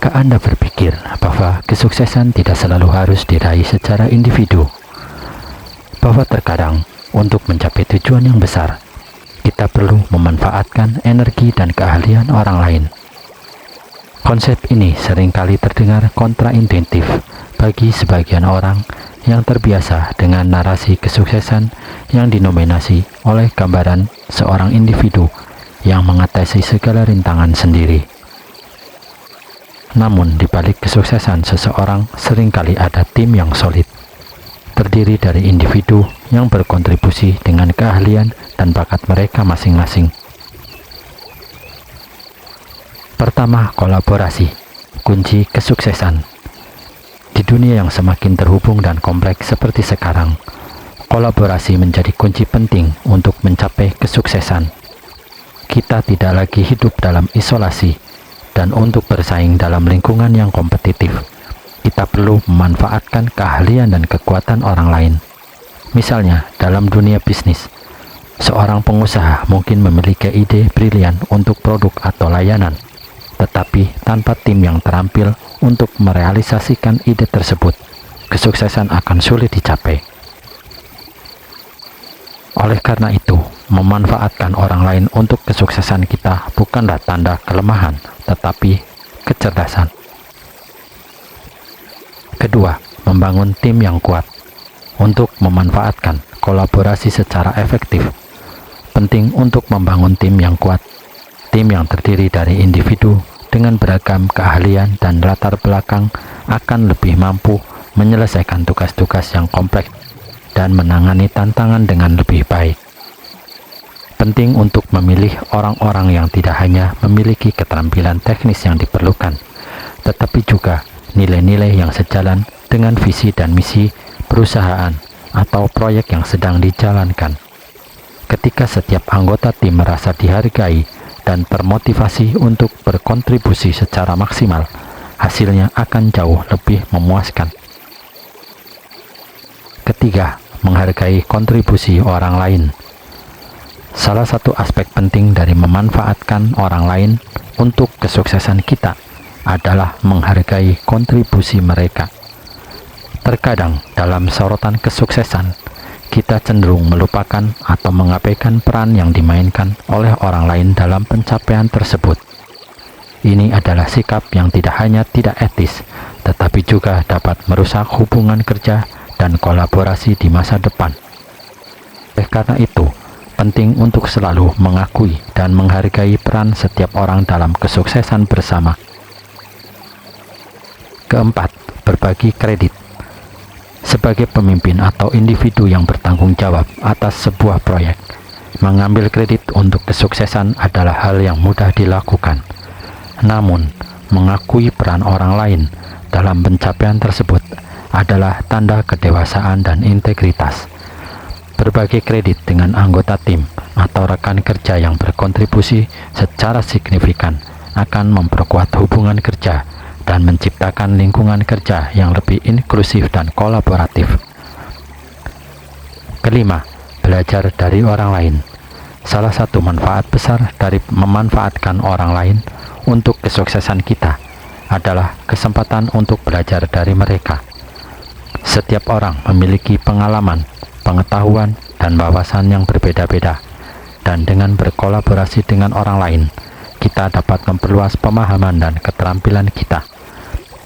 Pernahkah Anda berpikir bahwa kesuksesan tidak selalu harus diraih secara individu? Bahwa terkadang untuk mencapai tujuan yang besar, kita perlu memanfaatkan energi dan keahlian orang lain. Konsep ini seringkali terdengar kontraintuitif bagi sebagian orang yang terbiasa dengan narasi kesuksesan yang dinominasi oleh gambaran seorang individu yang mengatasi segala rintangan sendiri. Namun, di balik kesuksesan seseorang seringkali ada tim yang solid, terdiri dari individu yang berkontribusi dengan keahlian dan bakat mereka masing-masing. Pertama, kolaborasi, kunci kesuksesan. Di dunia yang semakin terhubung dan kompleks seperti sekarang, kolaborasi menjadi kunci penting untuk mencapai kesuksesan. Kita tidak lagi hidup dalam isolasi, dan untuk bersaing dalam lingkungan yang kompetitif, kita perlu memanfaatkan keahlian dan kekuatan orang lain. Misalnya, dalam dunia bisnis, seorang pengusaha mungkin memiliki ide brilian untuk produk atau layanan, tetapi tanpa tim yang terampil untuk merealisasikan ide tersebut, kesuksesan akan sulit dicapai. Oleh karena itu, memanfaatkan orang lain untuk kesuksesan kita bukanlah tanda kelemahan, tetapi kecerdasan. Kedua, membangun tim yang kuat. Untuk memanfaatkan kolaborasi secara efektif, penting untuk membangun tim yang kuat. Tim yang terdiri dari individu dengan beragam keahlian dan latar belakang akan lebih mampu menyelesaikan tugas-tugas yang kompleks dan menangani tantangan dengan lebih baik. Penting untuk memilih orang-orang yang tidak hanya memiliki keterampilan teknis yang diperlukan, tetapi juga nilai-nilai yang sejalan dengan visi dan misi perusahaan atau proyek yang sedang dijalankan. Ketika setiap anggota tim merasa dihargai dan termotivasi untuk berkontribusi secara maksimal, hasilnya akan jauh lebih memuaskan. Ketiga, menghargai kontribusi orang lain. Salah satu aspek penting dari memanfaatkan orang lain untuk kesuksesan kita adalah menghargai kontribusi mereka. Terkadang dalam sorotan kesuksesan, kita cenderung melupakan atau mengabaikan peran yang dimainkan oleh orang lain dalam pencapaian tersebut. Ini adalah sikap yang tidak hanya tidak etis, tetapi juga dapat merusak hubungan kerja dan kolaborasi di masa depan. Oleh karena itu, penting untuk selalu mengakui dan menghargai peran setiap orang dalam kesuksesan bersama. Keempat, berbagi kredit. Sebagai pemimpin atau individu yang bertanggung jawab atas sebuah proyek, mengambil kredit untuk kesuksesan adalah hal yang mudah dilakukan. Namun, mengakui peran orang lain dalam pencapaian tersebut adalah tanda kedewasaan dan integritas. Berbagi kredit dengan anggota tim atau rekan kerja yang berkontribusi secara signifikan akan memperkuat hubungan kerja dan menciptakan lingkungan kerja yang lebih inklusif dan kolaboratif. Kelima, belajar dari orang lain. Salah satu manfaat besar dari memanfaatkan orang lain untuk kesuksesan kita adalah kesempatan untuk belajar dari mereka. Setiap orang memiliki pengalaman, pengetahuan, dan wawasan yang berbeda-beda, dan dengan berkolaborasi dengan orang lain, kita dapat memperluas pemahaman dan keterampilan kita.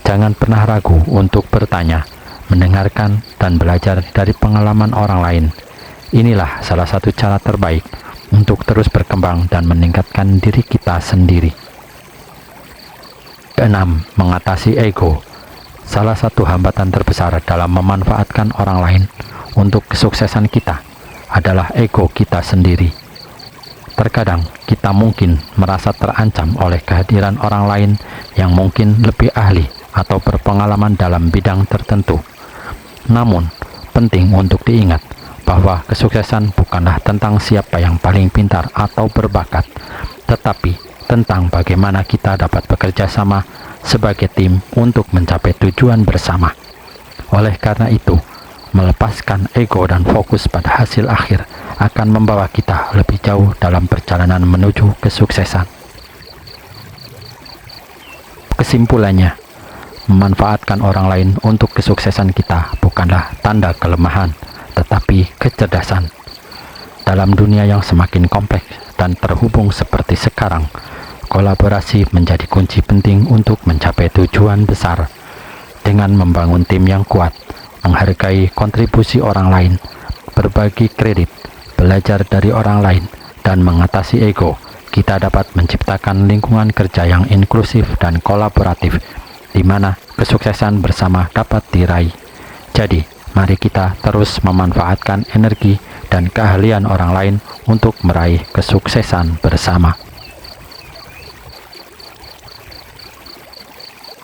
Jangan pernah ragu untuk bertanya, mendengarkan, dan belajar dari pengalaman orang lain. Inilah salah satu cara terbaik untuk terus berkembang dan meningkatkan diri kita sendiri. Keenam, mengatasi ego. Salah satu hambatan terbesar dalam memanfaatkan orang lain untuk kesuksesan kita adalah ego kita sendiri. Terkadang kita mungkin merasa terancam oleh kehadiran orang lain yang mungkin lebih ahli atau berpengalaman dalam bidang tertentu. Namun, penting untuk diingat bahwa kesuksesan bukanlah tentang siapa yang paling pintar atau berbakat, tetapi tentang bagaimana kita dapat bekerja sama sebagai tim untuk mencapai tujuan bersama. Oleh karena itu, melepaskan ego dan fokus pada hasil akhir akan membawa kita lebih jauh dalam perjalanan menuju kesuksesan. Kesimpulannya, memanfaatkan orang lain untuk kesuksesan kita bukanlah tanda kelemahan, tetapi kecerdasan. Dalam dunia yang semakin kompleks dan terhubung seperti sekarang, kolaborasi menjadi kunci penting untuk mencapai tujuan besar. Dengan membangun tim yang kuat, menghargai kontribusi orang lain, berbagi kredit, belajar dari orang lain, dan mengatasi ego, kita dapat menciptakan lingkungan kerja yang inklusif dan kolaboratif, di mana kesuksesan bersama dapat diraih. Jadi, mari kita terus memanfaatkan energi dan keahlian orang lain untuk meraih kesuksesan bersama.